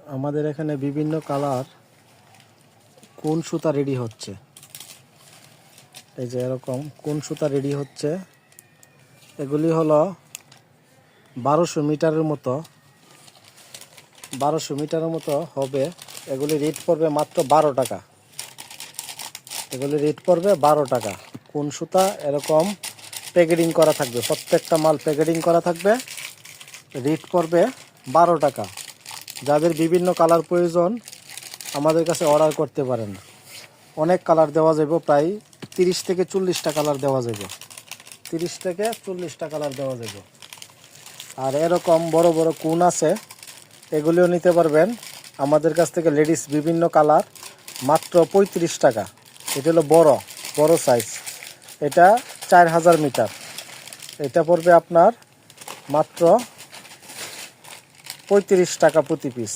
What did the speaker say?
আমাদের এখানে বিভিন্ন কালার কোন সুতা রেডি হচ্ছে। এই যে এরকম কোন সুতা রেডি হচ্ছে, এগুলি হলো 1200 মিটারের মতো, 1200 মিটারের মতো হবে। এগুলি রেট পড়বে মাত্র 12 টাকা। এগুলি রেট পড়বে 12 টাকা। কোন সুতা এরকম প্যাকেটিং করা থাকবে, প্রত্যেকটা মাল প্যাকেটিং করা থাকবে। রেট পড়বে 12 টাকা। যাদের বিভিন্ন কালার প্রয়োজন আমাদের কাছে অর্ডার করতে পারেন। অনেক কালার দেওয়া যাবে, প্রায় 30 থেকে 40টা কালার দেওয়া যাবে, 30 থেকে 40টা কালার দেওয়া যাবে। আর এরকম বড় বড় কোন আছে, এগুলিও নিতে পারবেন আমাদের কাছ থেকে। লেডিস বিভিন্ন কালার মাত্র 35 টাকা। এটা হলো বড় সাইজ, এটা 4000 মিটার। এটা পড়বে আপনার মাত্র 35 টাকা প্রতি পিস।